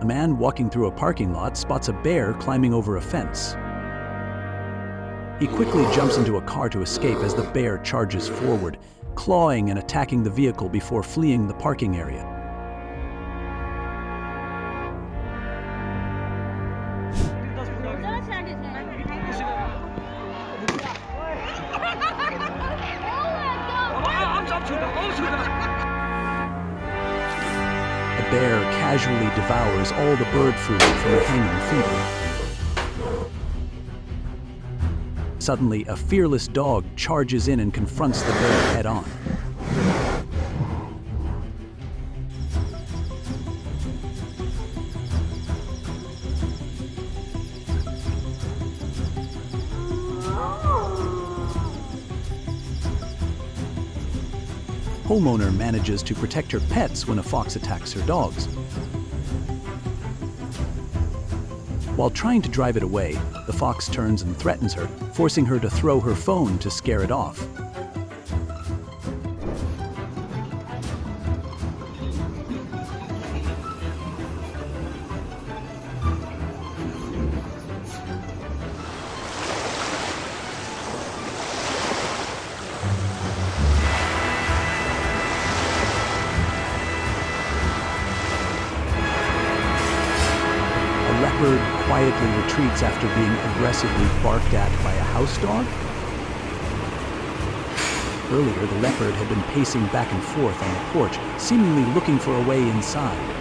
A man walking through a parking lot spots a bear climbing over a fence. He quickly jumps into a car to escape as the bear charges forward, clawing and attacking the vehicle before fleeing the parking area. The bear casually devours all the bird food from a hanging feeder. Suddenly, a fearless dog charges in and confronts the bear head-on. Homeowner manages to protect her pets when a fox attacks her dogs. While trying to drive it away, the fox turns and threatens her, forcing her to throw her phone to scare it off. A leopard quietly retreats after being aggressively barked at by a house dog? Earlier, the leopard had been pacing back and forth on the porch, seemingly looking for a way inside.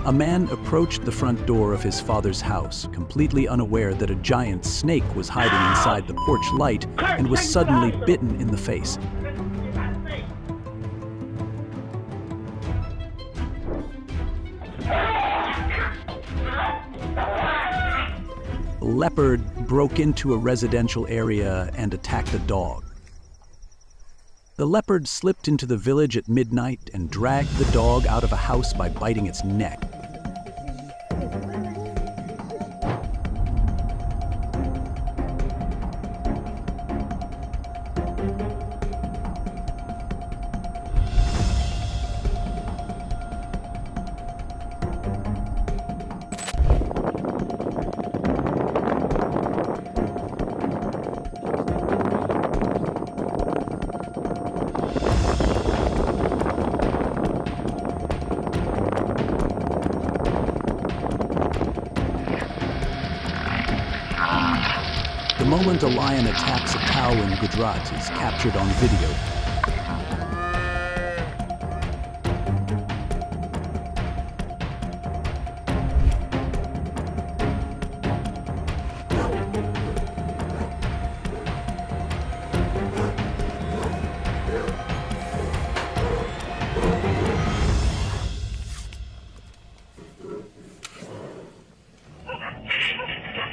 A man approached the front door of his father's house, completely unaware that a giant snake was hiding inside the porch light and was suddenly bitten in the face. The leopard broke into a residential area and attacked a dog. The leopard slipped into the village at midnight and dragged the dog out of a house by biting its neck. The moment a lion attacks a cow in Gujarat is captured on video.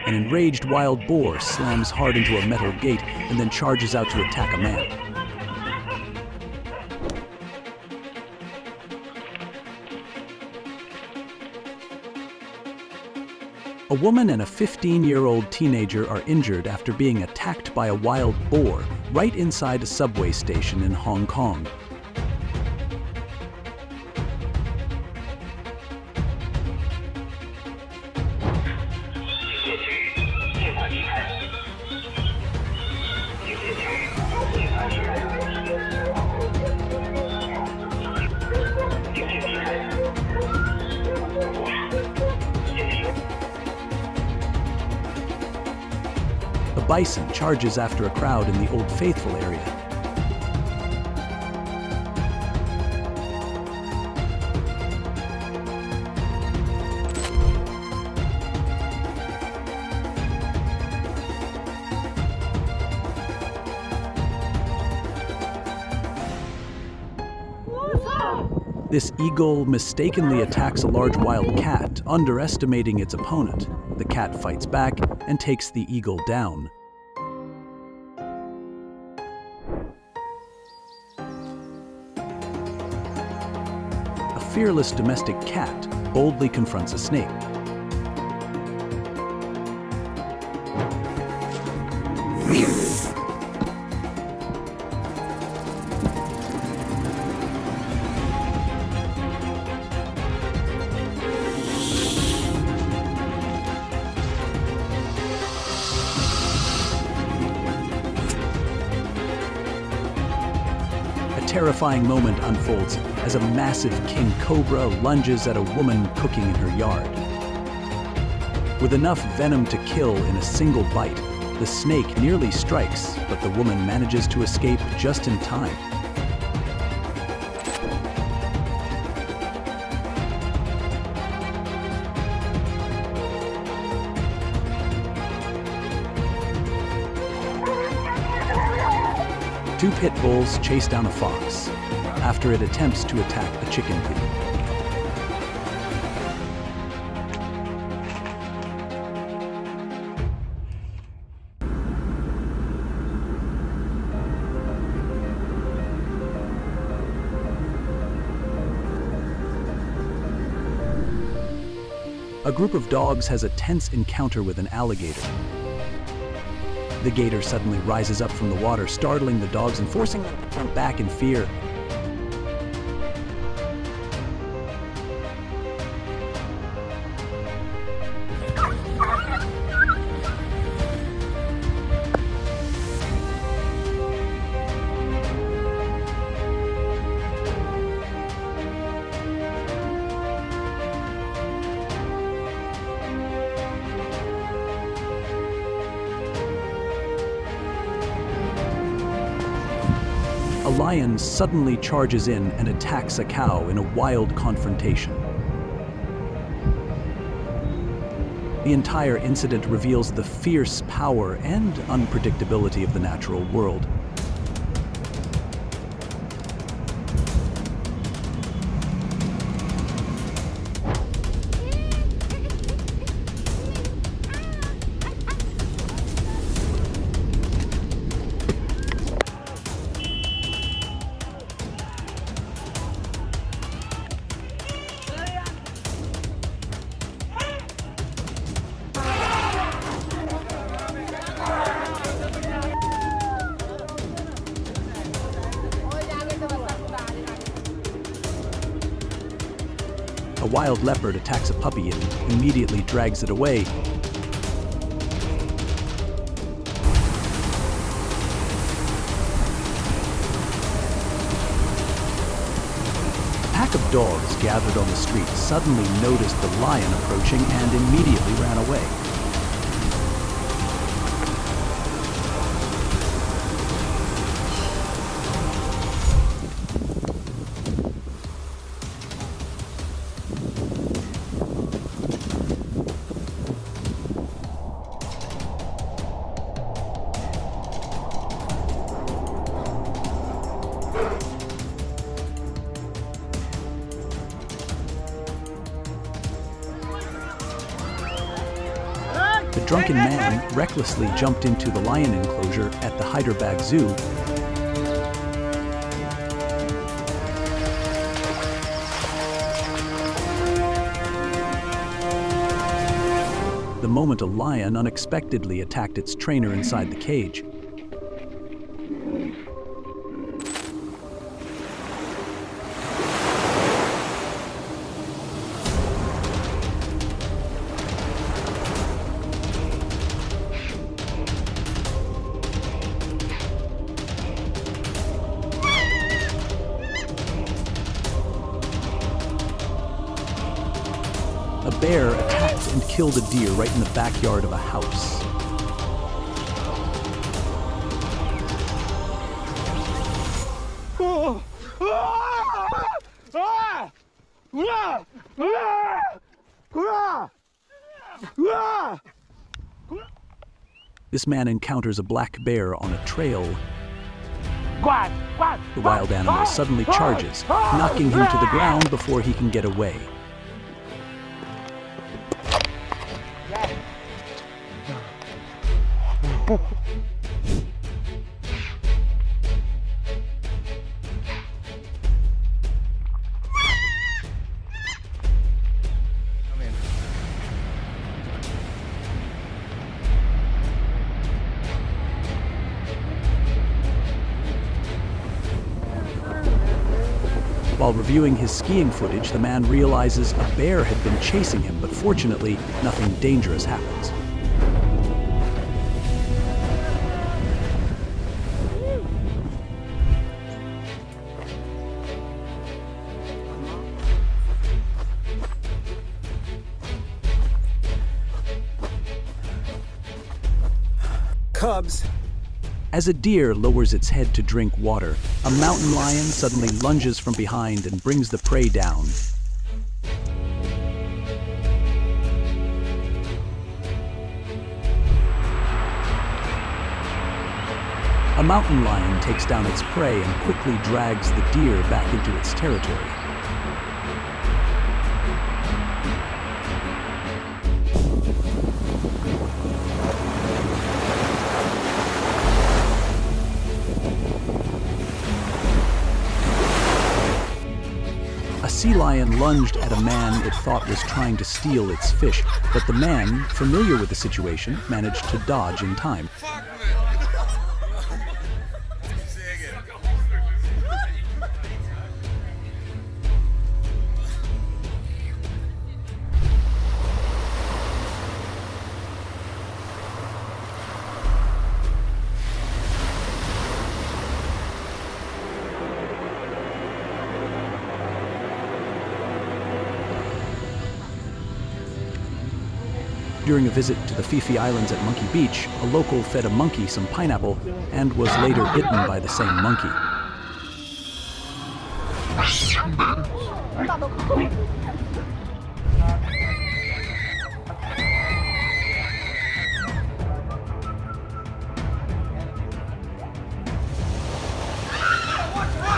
An enraged wild boar slams hard into a metal gate and then charges out to attack a man. A woman and a 15-year-old teenager are injured after being attacked by a wild boar right inside a subway station in Hong Kong. A bison charges after a crowd in the Old Faithful area. This eagle mistakenly attacks a large wild cat, underestimating its opponent. The cat fights back and takes the eagle down. fearless domestic cat boldly confronts a snake. A terrifying moment unfolds as a massive king cobra lunges at a woman cooking in her yard. With enough venom to kill in a single bite, the snake nearly strikes, but the woman manages to escape just in time. Two pit bulls chase down a fox after it attempts to attack a chicken coop. A group of dogs has a tense encounter with an alligator. The gator suddenly rises up from the water, startling the dogs and forcing them to jump back in fear. A lion suddenly charges in and attacks a cow in a wild confrontation. The entire incident reveals the fierce power and unpredictability of the natural world. A wild leopard attacks a puppy and immediately drags it away. A pack of dogs gathered on the street suddenly noticed the lion approaching and immediately ran away. The drunken man recklessly jumped into the lion enclosure at the Hyderabad Zoo. The moment a lion unexpectedly attacked its trainer inside the cage. A bear attacked and killed a deer right in the backyard of a house. This man encounters a black bear on a trail. The wild animal suddenly charges, knocking him to the ground before he can get away. While reviewing his skiing footage, the man realizes a bear had been chasing him, but fortunately, nothing dangerous happens. Cubs. As a deer lowers its head to drink water, a mountain lion suddenly lunges from behind and brings the prey down. A mountain lion takes down its prey and quickly drags the deer back into its territory. A sea lion lunged at a man it thought was trying to steal its fish, but the man, familiar with the situation, managed to dodge in time. During a visit to the Fifi Islands at Monkey Beach, a local fed a monkey some pineapple and was later bitten by the same monkey.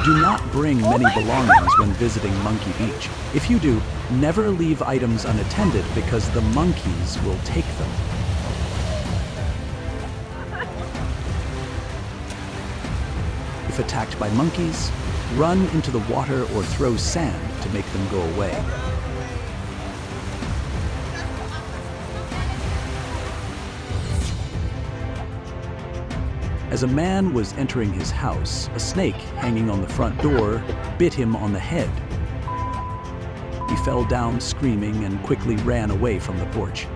Do not bring many belongings when visiting Monkey Beach. If you do, never leave items unattended because the monkeys will take them. If attacked by monkeys, run into the water or throw sand to make them go away. As a man was entering his house, a snake hanging on the front door bit him on the head. He fell down screaming and quickly ran away from the porch.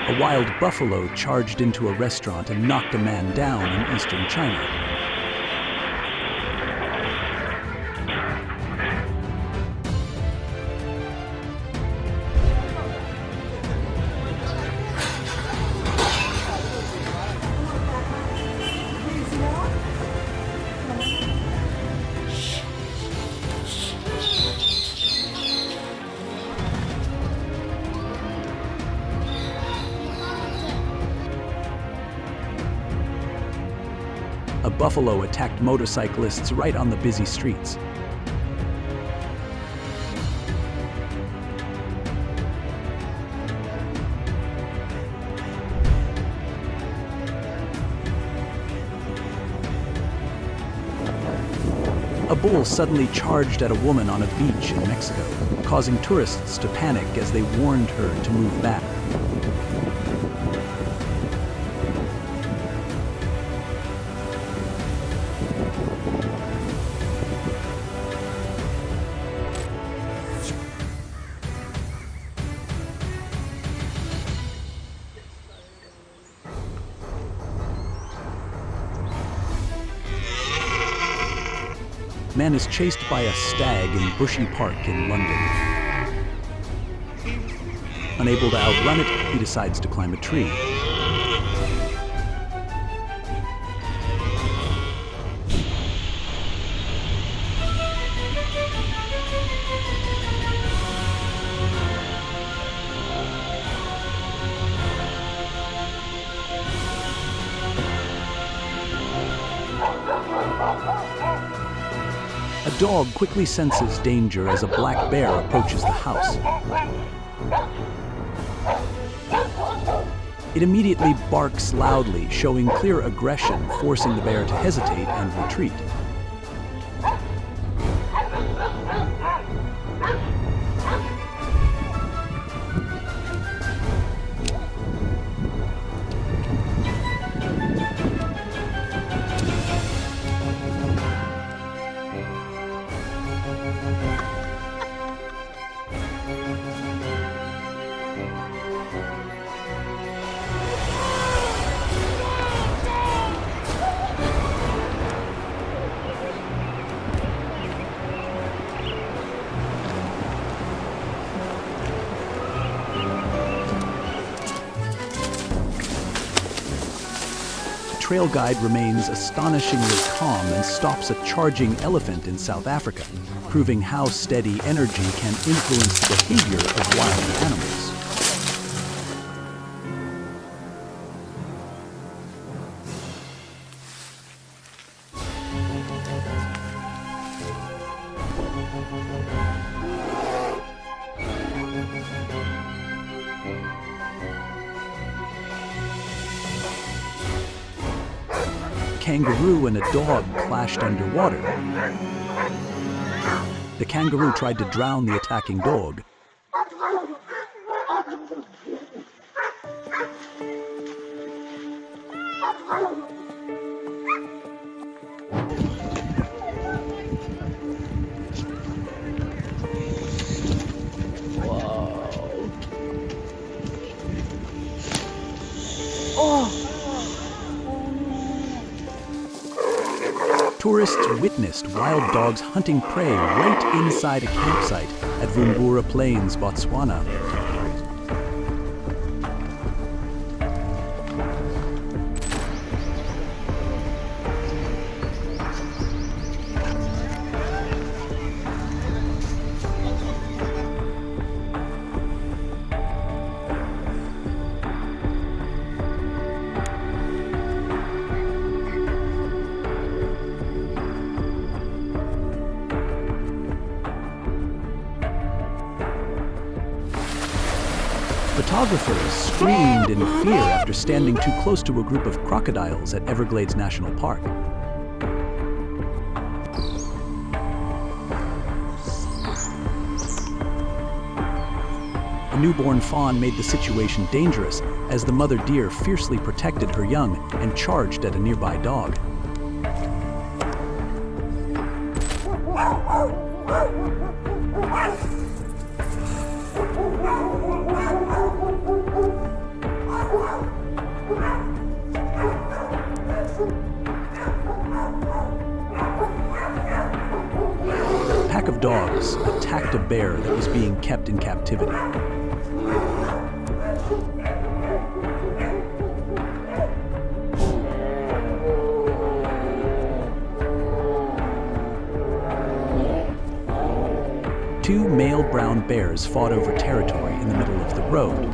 A wild buffalo charged into a restaurant and knocked a man down in eastern China. A buffalo attacked motorcyclists right on the busy streets. A bull suddenly charged at a woman on a beach in Mexico, causing tourists to panic as they warned her to move back. Man is chased by a stag in Bushy Park in London. Unable to outrun it, he decides to climb a tree. A dog quickly senses danger as a black bear approaches the house. It immediately barks loudly, showing clear aggression, forcing the bear to hesitate and retreat. trail guide remains astonishingly calm and stops a charging elephant in South Africa, proving how steady energy can influence the behavior of wild animals. Kangaroo and a dog clashed underwater. The kangaroo tried to drown the attacking dog. Tourists witnessed wild dogs hunting prey right inside a campsite at Vumbura Plains, Botswana. Photographers screamed in fear after standing too close to a group of crocodiles at Everglades National Park. A newborn fawn made the situation dangerous as the mother deer fiercely protected her young and charged at a nearby dog. A pack of dogs attacked a bear that was being kept in captivity. Two male brown bears fought over territory in the middle of the road.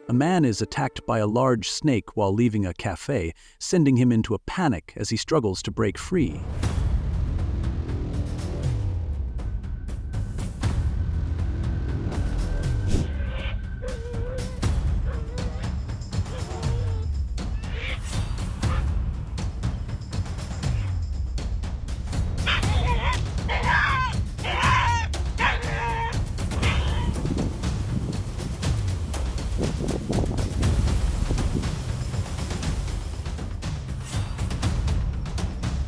A man is attacked by a large snake while leaving a cafe, sending him into a panic as he struggles to break free.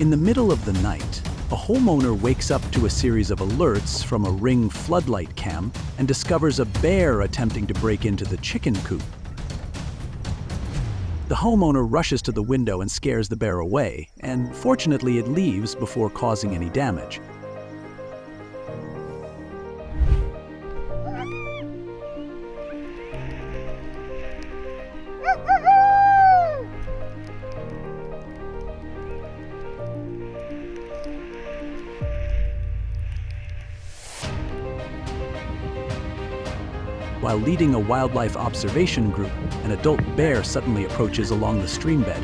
In the middle of the night, a homeowner wakes up to a series of alerts from a Ring floodlight cam and discovers a bear attempting to break into the chicken coop. The homeowner rushes to the window and scares the bear away, and fortunately it leaves before causing any damage. While leading a wildlife observation group, an adult bear suddenly approaches along the stream bed.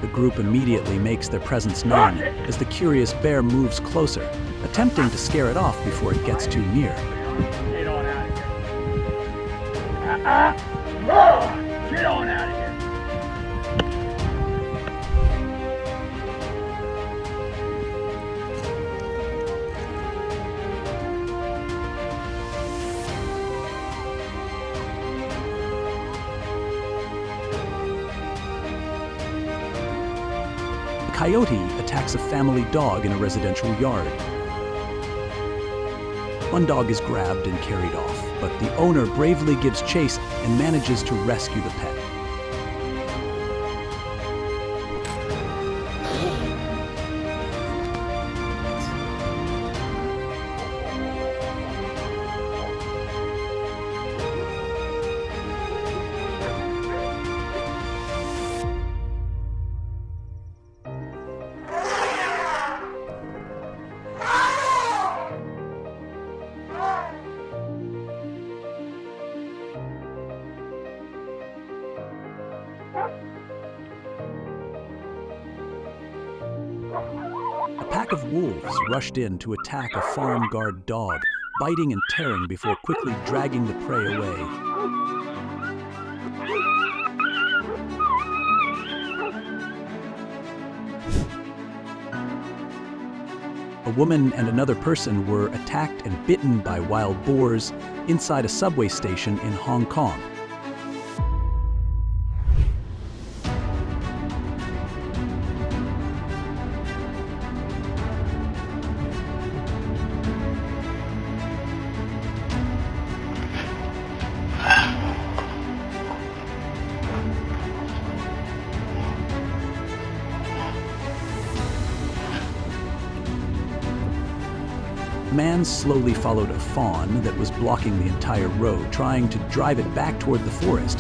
The group immediately makes their presence known as the curious bear moves closer, attempting to scare it off before it gets too near. Get on out of here. Get on out of here. A coyote attacks a family dog in a residential yard. One dog is grabbed and carried off, but the owner bravely gives chase and manages to rescue the pet. A pack of wolves rushed in to attack a farm guard dog, biting and tearing before quickly dragging the prey away. A woman and another person were attacked and bitten by wild boars inside a subway station in Hong Kong. A man slowly followed a fawn that was blocking the entire road, trying to drive it back toward the forest.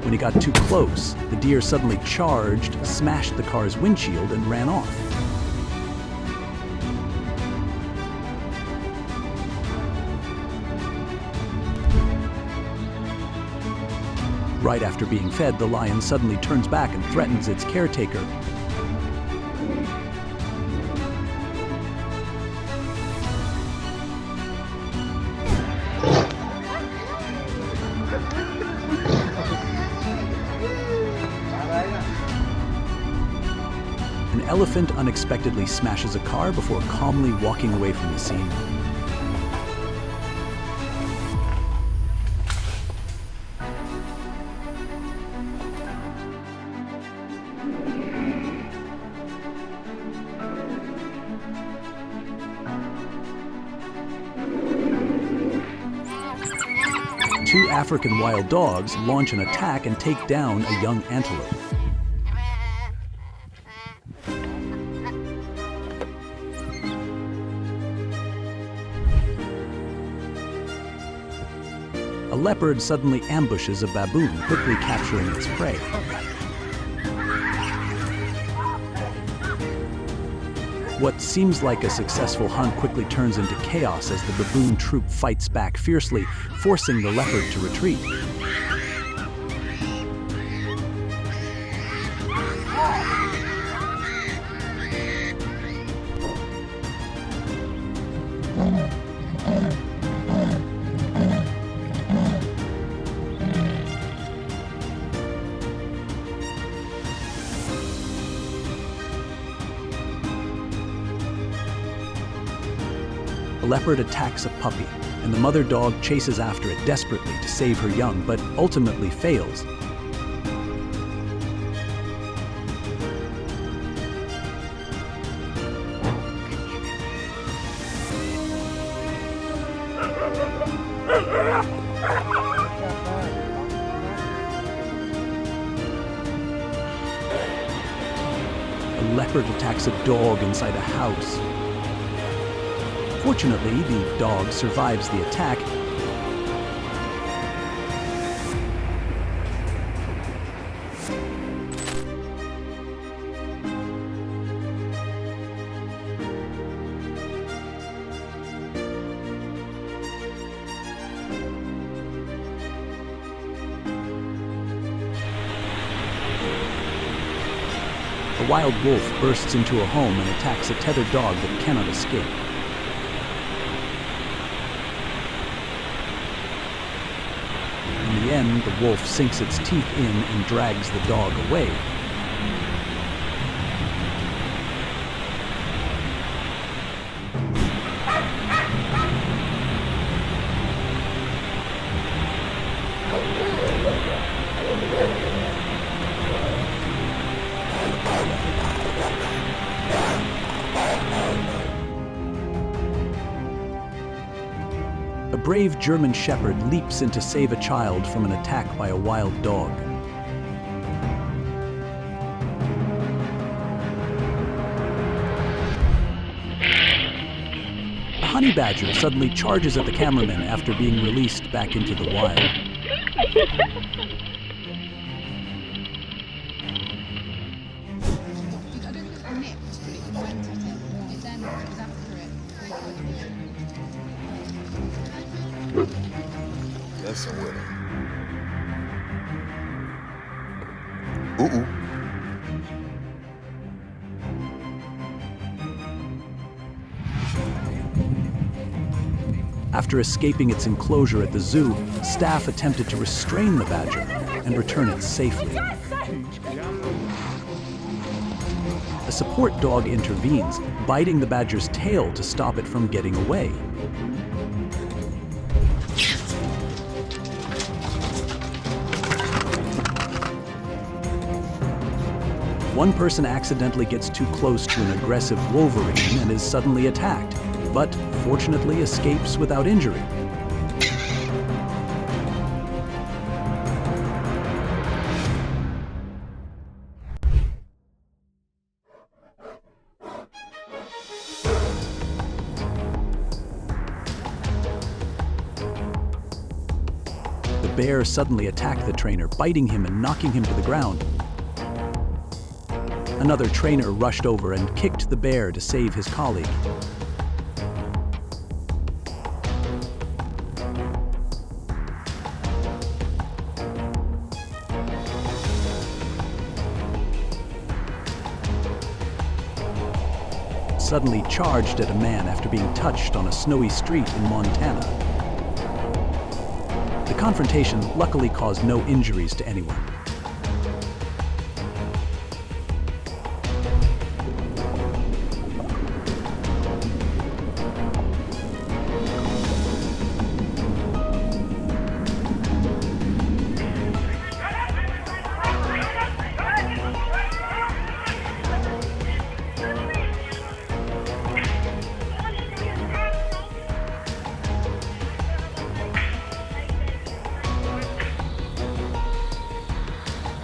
When he got too close, the deer suddenly charged, smashed the car's windshield, and ran off. Right after being fed, the lion suddenly turns back and threatens its caretaker. An elephant unexpectedly smashes a car before calmly walking away from the scene. Two African wild dogs launch an attack and take down a young antelope. A leopard suddenly ambushes a baboon, quickly capturing its prey. What seems like a successful hunt quickly turns into chaos as the baboon troop fights back fiercely, forcing the leopard to retreat. A leopard attacks a puppy, and the mother dog chases after it desperately to save her young, but ultimately fails. A leopard attacks a dog inside a house. Fortunately, the dog survives the attack. A wild wolf bursts into a home and attacks a tethered dog that cannot escape. In the end, the wolf sinks its teeth in and drags the dog away. brave German shepherd leaps in to save a child from an attack by a wild dog. A honey badger suddenly charges at the cameraman after being released back into the wild. Messing with him. Ooh. After escaping its enclosure at the zoo, staff attempted to restrain the badger and return it safely. A support dog intervenes, biting the badger's tail to stop it from getting away. One person accidentally gets too close to an aggressive wolverine and is suddenly attacked, but fortunately escapes without injury. The bear suddenly attacked the trainer, biting him and knocking him to the ground. Another trainer rushed over and kicked the bear to save his colleague. Suddenly charged at a man after being touched on a snowy street in Montana. The confrontation luckily caused no injuries to anyone.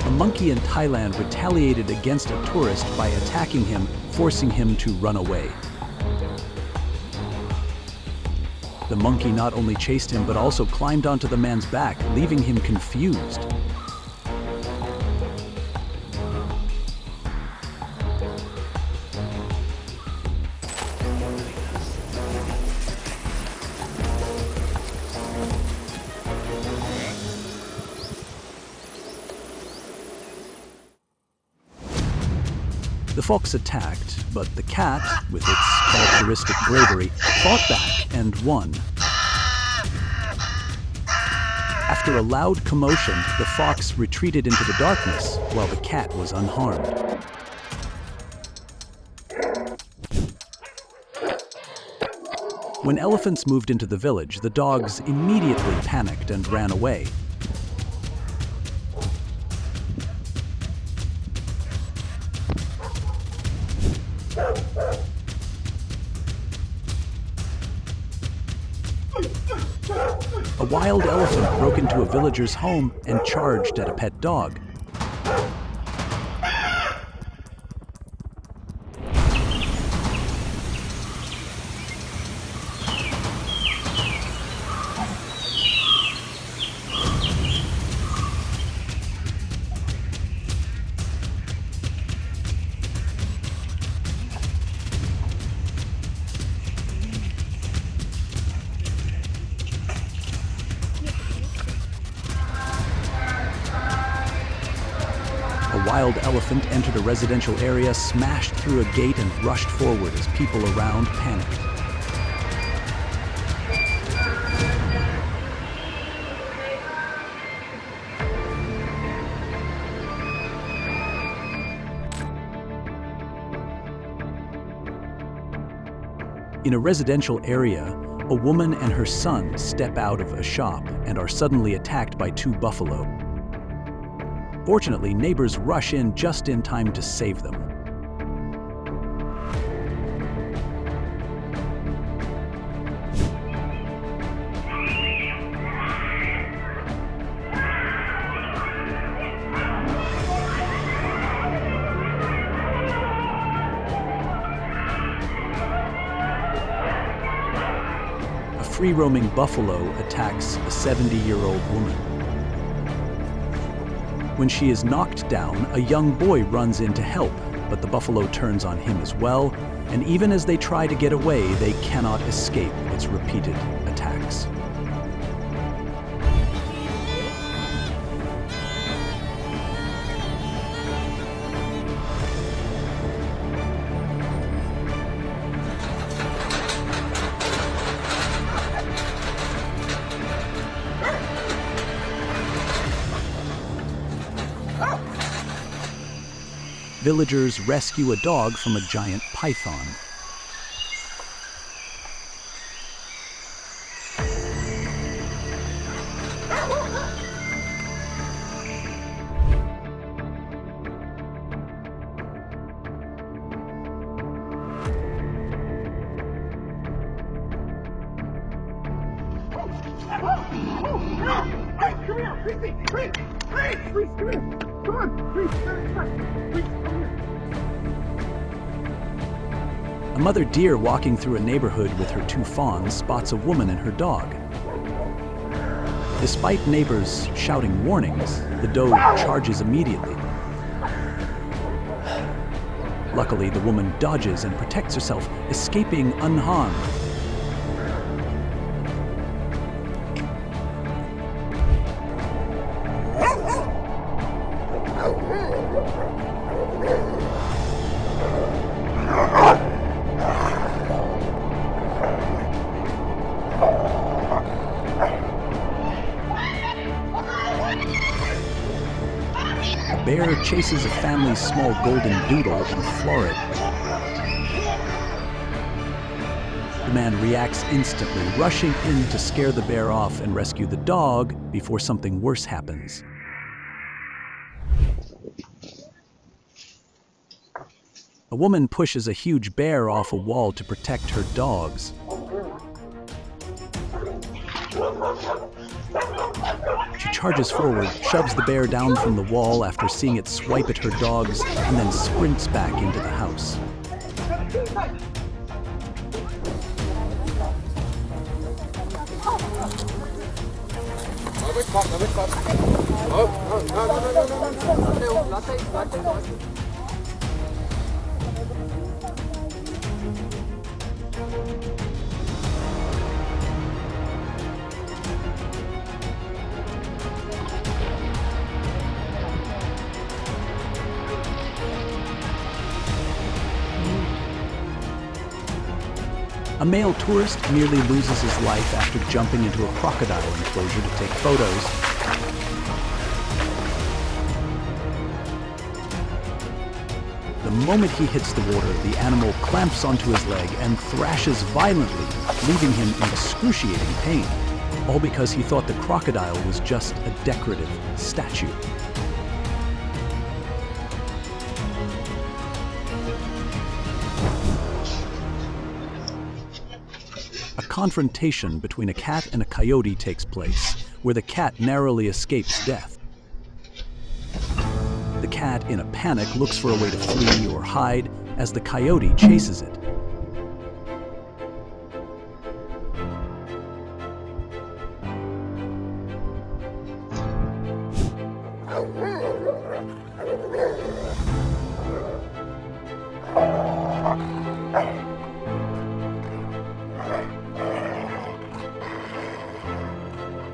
A monkey in Thailand retaliated against a tourist by attacking him, forcing him to run away. The monkey not only chased him but also climbed onto the man's back, leaving him confused. The fox attacked, but the cat, with its characteristic bravery, fought back and won. After a loud commotion, the fox retreated into the darkness while the cat was unharmed. When elephants moved into the village, the dogs immediately panicked and ran away. A wild elephant broke into a villager's home and charged at a pet dog. A wild elephant entered a residential area, smashed through a gate, and rushed forward as people around panicked. In a residential area, a woman and her son step out of a shop and are suddenly attacked by two buffalo. Fortunately, neighbors rush in just in time to save them. free-roaming buffalo attacks a 70-year-old woman. When she is knocked down, a young boy runs in to help, but the buffalo turns on him as well, and even as they try to get away, they cannot escape its repeated attacks. Villagers rescue a dog from a giant python. Hey, come here! Reese, come here! Come on! Reese, come here! A mother deer walking through a neighborhood with her two fawns spots a woman and her dog. Despite neighbors shouting warnings, the doe charges immediately. Luckily, the woman dodges and protects herself, escaping unharmed. A bear chases a family's small golden doodle in Florida. The man reacts instantly, rushing in to scare the bear off and rescue the dog before something worse happens. A woman pushes a huge bear off a wall to protect her dogs. She charges forward, shoves the bear down from the wall after seeing it swipe at her dogs, and then sprints back into the house. A male tourist nearly loses his life after jumping into a crocodile enclosure to take photos. The moment he hits the water, the animal clamps onto his leg and thrashes violently, leaving him in excruciating pain, all because he thought the crocodile was just a decorative statue. A confrontation between a cat and a coyote takes place, where the cat narrowly escapes death. The cat, in a panic, looks for a way to flee or hide as the coyote chases it.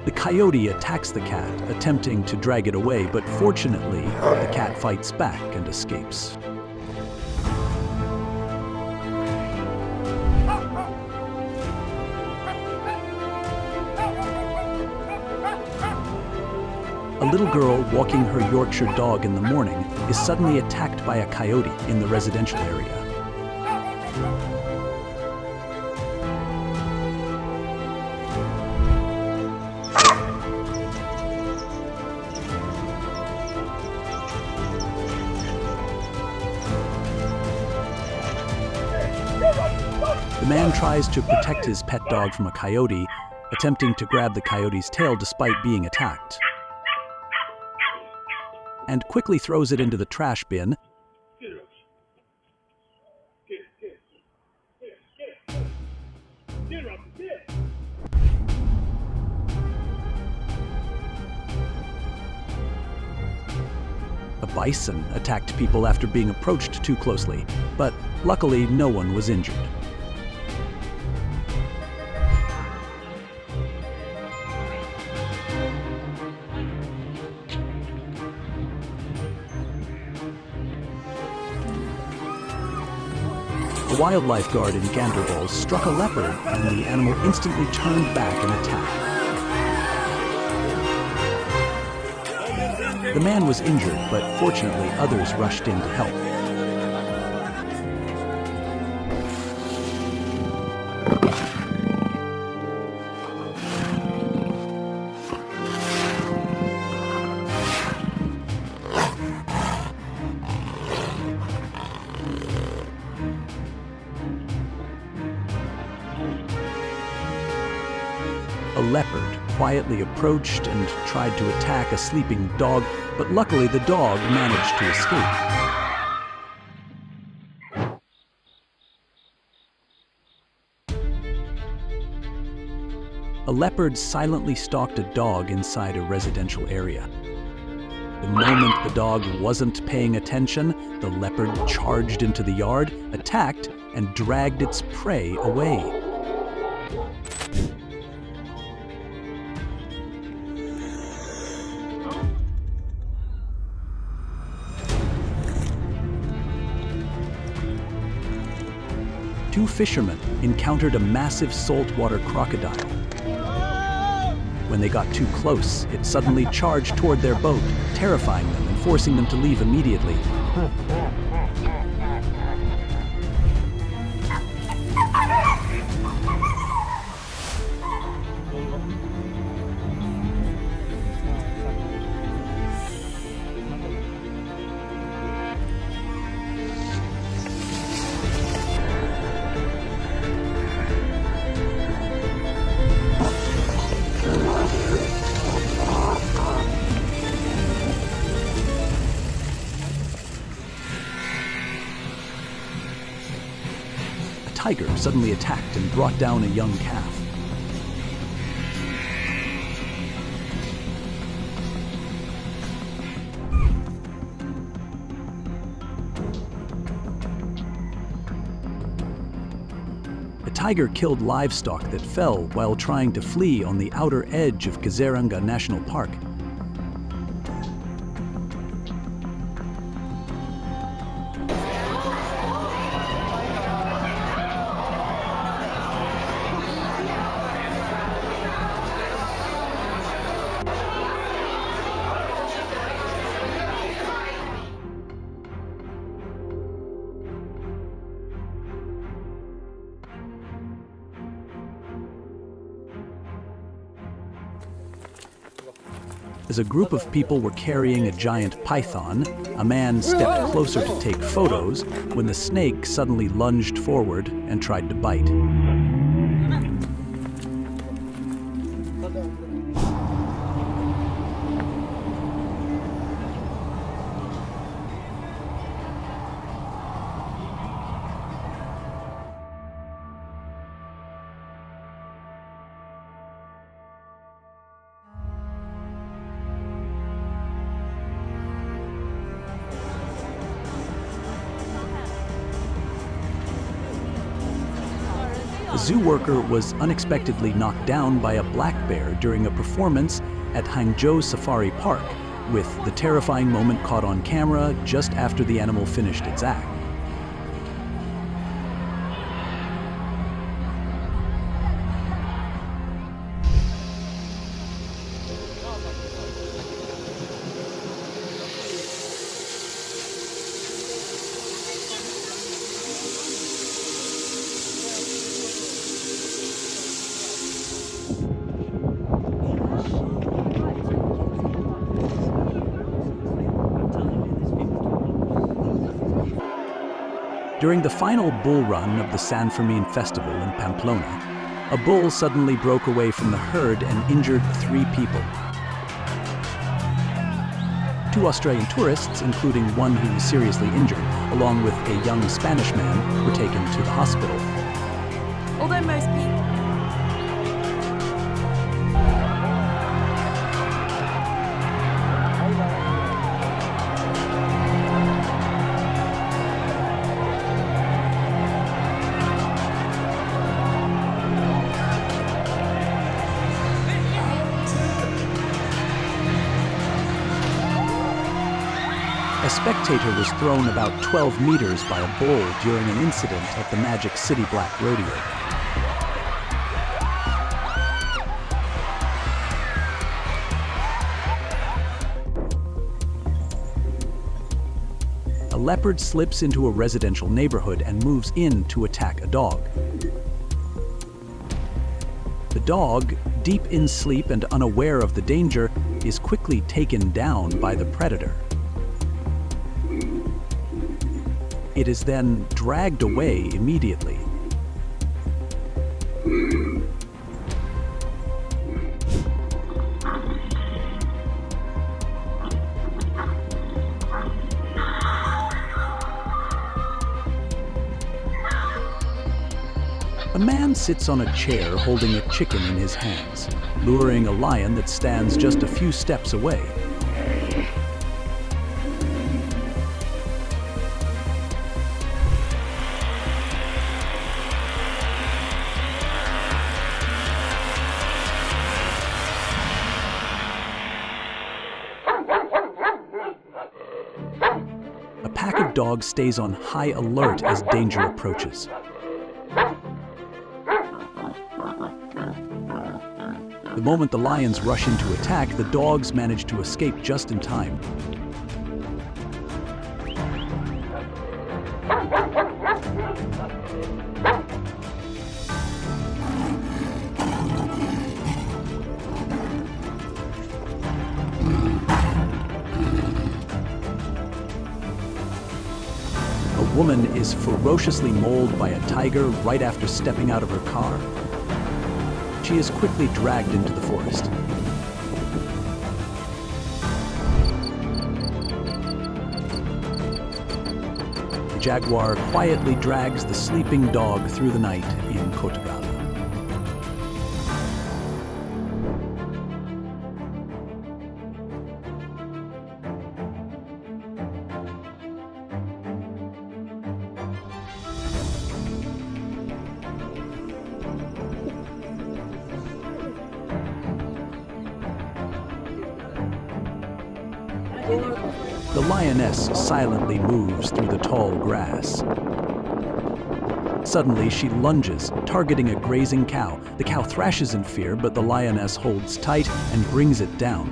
The coyote attacks the cat, attempting to drag it away, but fortunately, the cat fights back and escapes. A little girl walking her Yorkshire dog in the morning is suddenly attacked by a coyote in the residential area. The man tries to protect his pet dog from a coyote, attempting to grab the coyote's tail despite being attacked, and quickly throws it into the trash bin. bison attacked people after being approached too closely, but luckily no one was injured. The wildlife guard in Ganderbowl struck a leopard, and the animal instantly turned back and attacked. The man was injured, but fortunately others rushed in to help. A leopard quietly approached and tried to attack a sleeping dog, but luckily the dog managed to escape. A leopard silently stalked a dog inside a residential area. The moment the dog wasn't paying attention, the leopard charged into the yard, attacked, and dragged its prey away. Two fishermen encountered a massive saltwater crocodile. When they got too close, it suddenly charged toward their boat, terrifying them and forcing them to leave immediately. A tiger suddenly attacked and brought down a young calf. A tiger killed livestock that fell while trying to flee on the outer edge of Kaziranga National Park. As a group of people were carrying a giant python, a man stepped closer to take photos when the snake suddenly lunged forward and tried to bite. A zoo worker was unexpectedly knocked down by a black bear during a performance at Hangzhou Safari Park, with the terrifying moment caught on camera just after the animal finished its act. During the final bull run of the San Fermin Festival in Pamplona, a bull suddenly broke away from the herd and injured 3 people. 2 Australian tourists, including one who was seriously injured, along with a young Spanish man, were taken to the hospital. Although most people... spectator was thrown about 12 meters by a bull during an incident at the Magic City Black Rodeo. A leopard slips into a residential neighborhood and moves in to attack a dog. The dog, deep in sleep and unaware of the danger, is quickly taken down by the predator. It is then dragged away immediately. A man sits on a chair holding a chicken in his hands, luring a lion that stands just a few steps away. A pack of dogs stays on high alert as danger approaches. The moment the lions rush in to attack, the dogs manage to escape just in time. A woman is ferociously mauled by a tiger right after stepping out of her car. She is quickly dragged into the forest. The jaguar quietly drags the sleeping dog through the night in Portugal. The lioness silently moves through the tall grass. Suddenly, she lunges, targeting a grazing cow. The cow thrashes in fear, but the lioness holds tight and brings it down.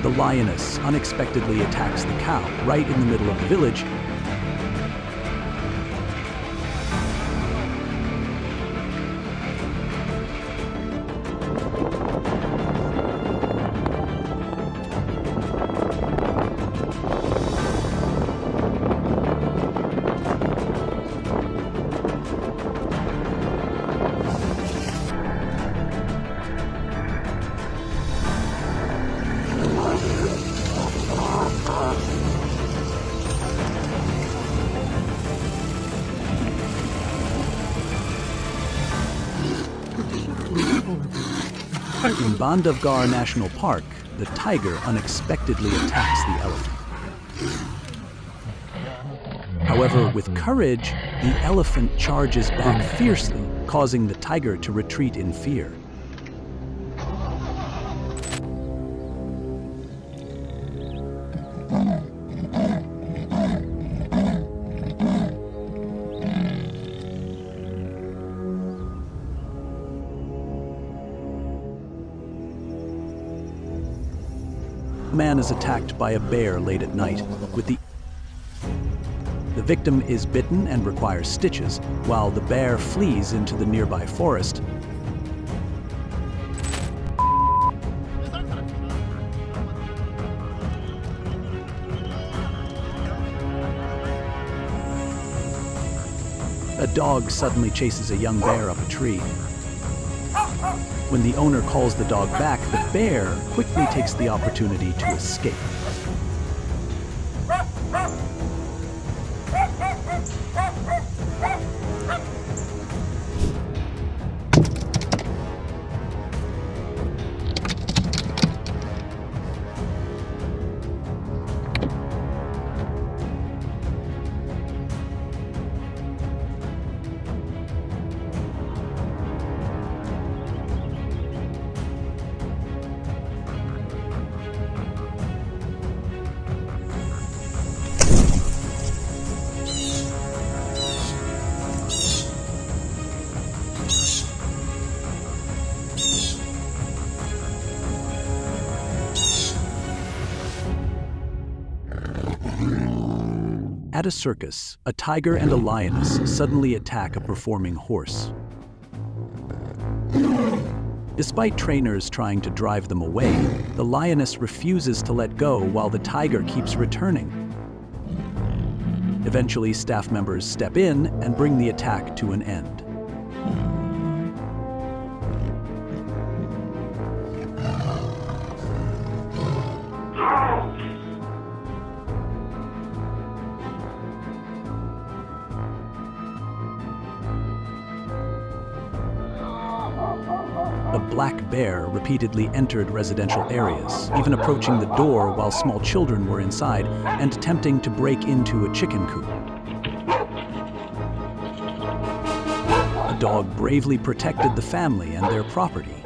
The lioness unexpectedly attacks the cow right in the middle of the village. In Bandhavgarh National Park, the tiger unexpectedly attacks the elephant. However, with courage, the elephant charges back fiercely, causing the tiger to retreat in fear. A man is attacked by a bear late at night. The victim is bitten and requires stitches, while the bear flees into the nearby forest. A dog suddenly chases a young bear up a tree. When the owner calls the dog back, the bear quickly takes the opportunity to escape. At a circus, a tiger and a lioness suddenly attack a performing horse. Despite trainers trying to drive them away, the lioness refuses to let go while the tiger keeps returning. Eventually, staff members step in and bring the attack to an end. A black bear repeatedly entered residential areas, even approaching the door while small children were inside and attempting to break into a chicken coop. A dog bravely protected the family and their property.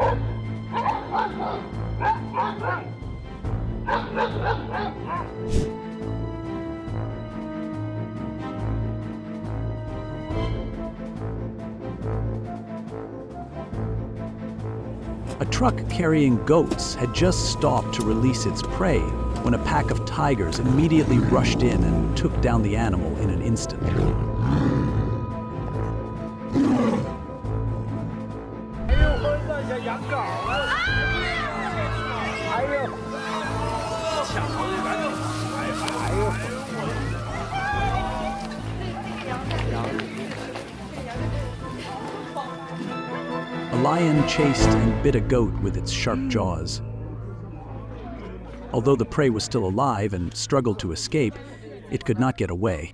A truck carrying goats had just stopped to release its prey when a pack of tigers immediately rushed in and took down the animal in an instant. A lion chased and bit a goat with its sharp jaws. Although the prey was still alive and struggled to escape, it could not get away.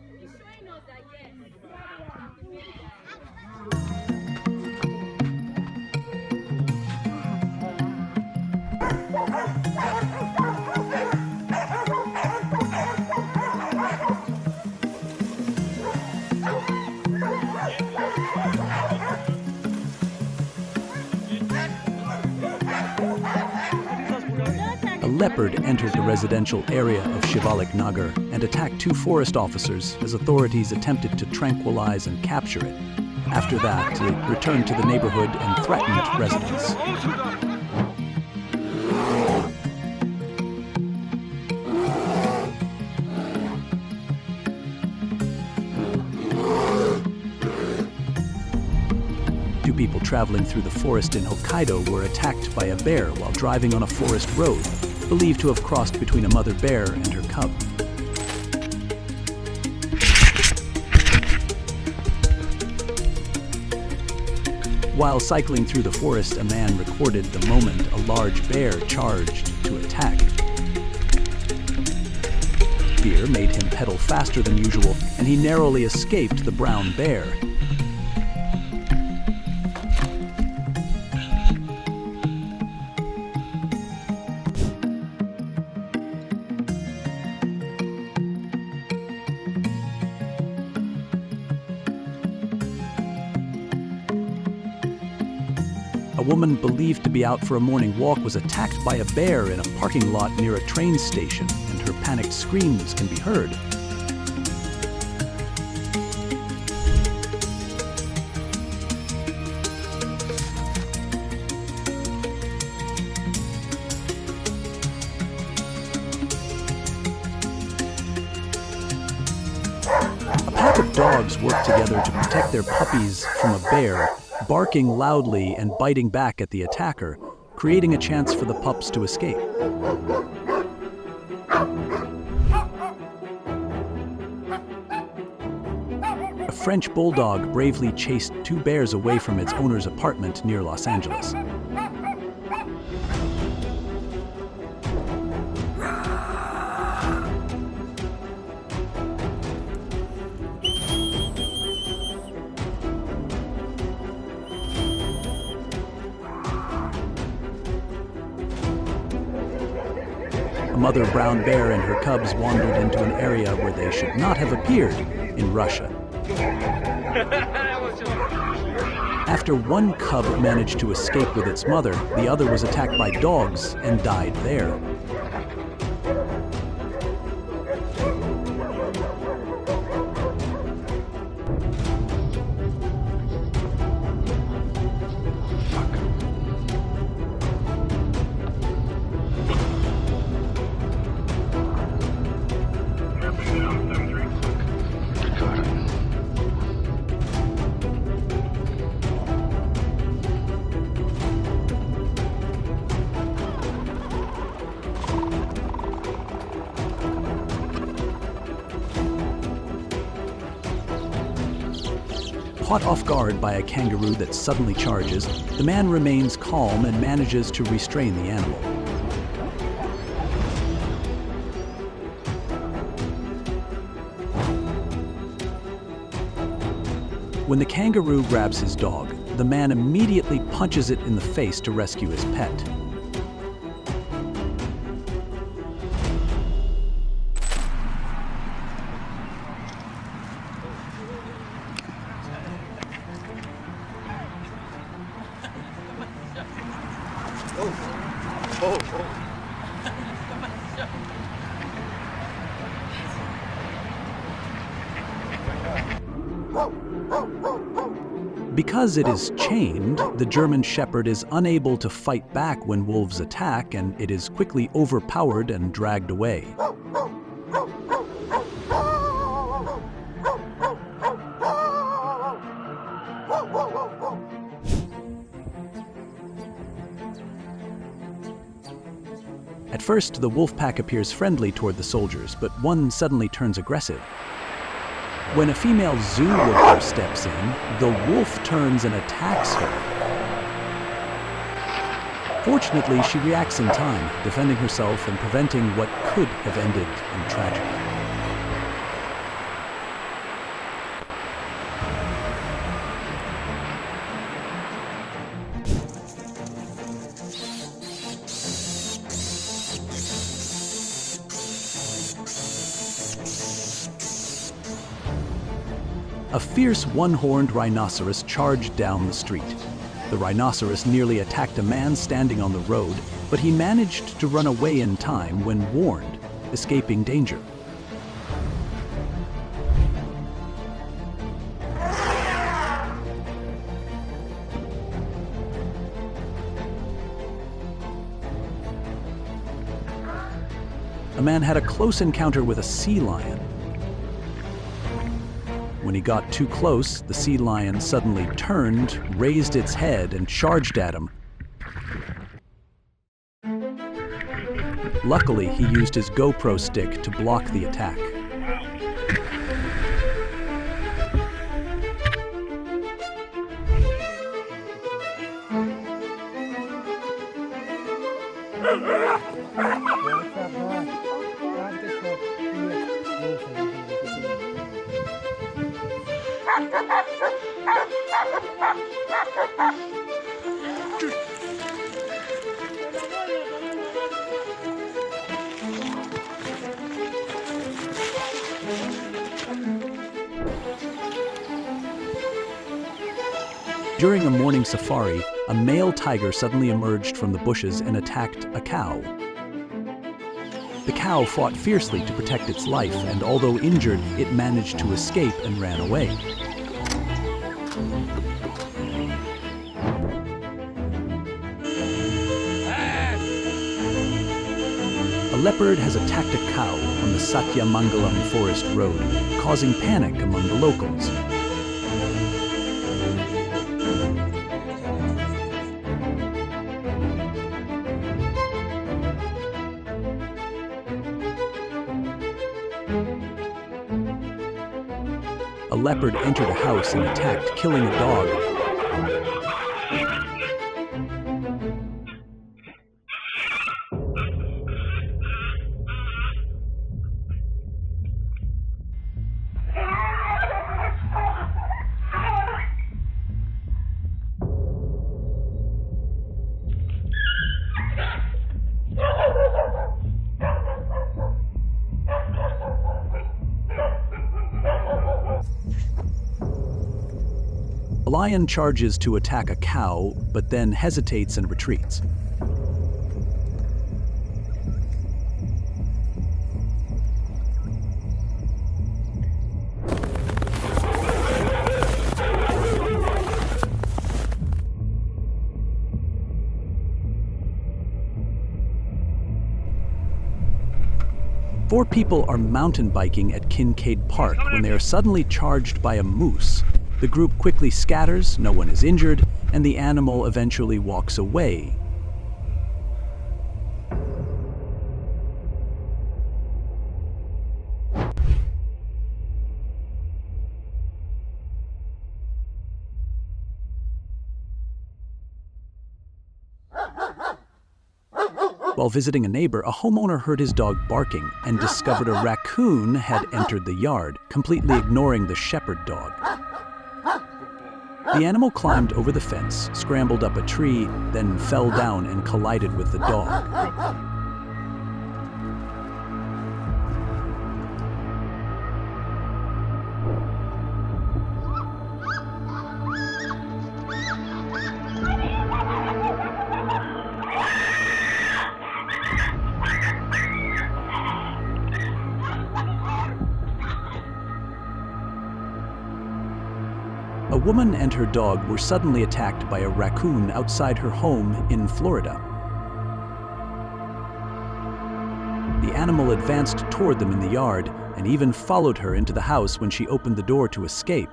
A leopard entered the residential area of Shivalik Nagar and attacked 2 forest officers as authorities attempted to tranquilize and capture it. After that, it returned to the neighborhood and threatened residents. Two people traveling through the forest in Hokkaido were attacked by a bear while driving on a forest road, believed to have crossed between a mother bear and her cub. While cycling through the forest, a man recorded the moment a large bear charged to attack. Fear made him pedal faster than usual, and he narrowly escaped the brown bear. A woman believed to be out for a morning walk was attacked by a bear in a parking lot near a train station, and her panicked screams can be heard. A pack of dogs work together to protect their puppies from a bear, barking loudly and biting back at the attacker, creating a chance for the pups to escape. A French bulldog bravely chased 2 bears away from its owner's apartment near Los Angeles. A mother brown bear and her cubs wandered into an area where they should not have appeared in Russia. After one cub managed to escape with its mother, the other was attacked by dogs and died there. Caught off guard by a kangaroo that suddenly charges, the man remains calm and manages to restrain the animal. When the kangaroo grabs his dog, the man immediately punches it in the face to rescue his pet. Because it is chained, the German Shepherd is unable to fight back when wolves attack, and it is quickly overpowered and dragged away. At first, the wolf pack appears friendly toward the soldiers, but one suddenly turns aggressive. When a female zoo worker steps in, the wolf turns and attacks her. Fortunately, she reacts in time, defending herself and preventing what could have ended in tragedy. A fierce one-horned rhinoceros charged down the street. The rhinoceros nearly attacked a man standing on the road, but he managed to run away in time when warned, escaping danger. A man had a close encounter with a sea lion. When he got too close, the sea lion suddenly turned, raised its head, and charged at him. Luckily, he used his GoPro stick to block the attack. During a morning safari, a male tiger suddenly emerged from the bushes and attacked a cow. The cow fought fiercely to protect its life, and although injured, it managed to escape and ran away. A leopard has attacked a cow on the Satyamangalam Forest Road, causing panic among the locals. A leopard entered a house and attacked, killing a dog. A lion charges to attack a cow, but then hesitates and retreats. Four people are mountain biking at Kincaid Park when they are suddenly charged by a moose. The group quickly scatters, no one is injured, and the animal eventually walks away. While visiting a neighbor, a homeowner heard his dog barking and discovered a raccoon had entered the yard, completely ignoring the shepherd dog. The animal climbed over the fence, scrambled up a tree, then fell down and collided with the dog. A woman and her dog were suddenly attacked by a raccoon outside her home in Florida. The animal advanced toward them in the yard and even followed her into the house when she opened the door to escape.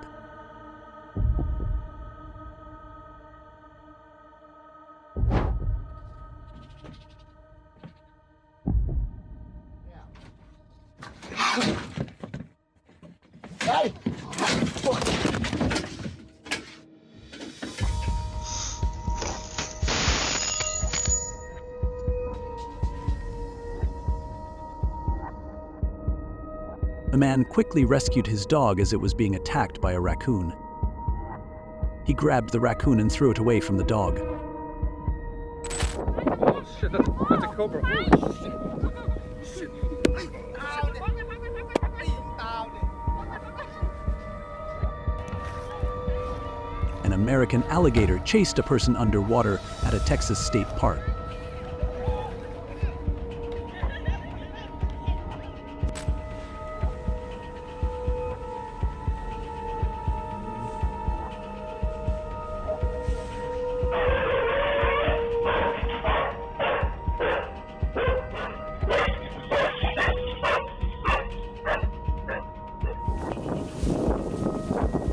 The man quickly rescued his dog as it was being attacked by a raccoon. He grabbed the raccoon and threw it away from the dog. Oh shit, that's a cobra. Oh shit. An American alligator chased a person underwater at a Texas state park.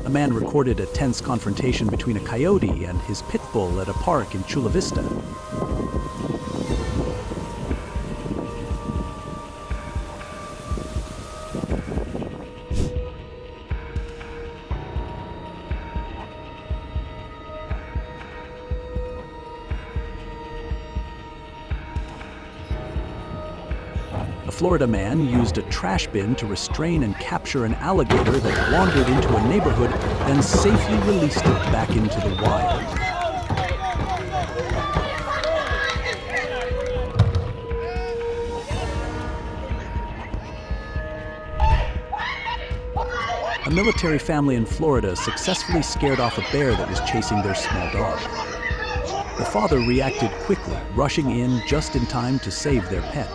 A man recorded a tense confrontation between a coyote and his pit bull at a park in Chula Vista. A Florida man used a trash bin to restrain and capture an alligator that wandered into a neighborhood, then safely released it back into the wild. A military family in Florida successfully scared off a bear that was chasing their small dog. The father reacted quickly, rushing in just in time to save their pet.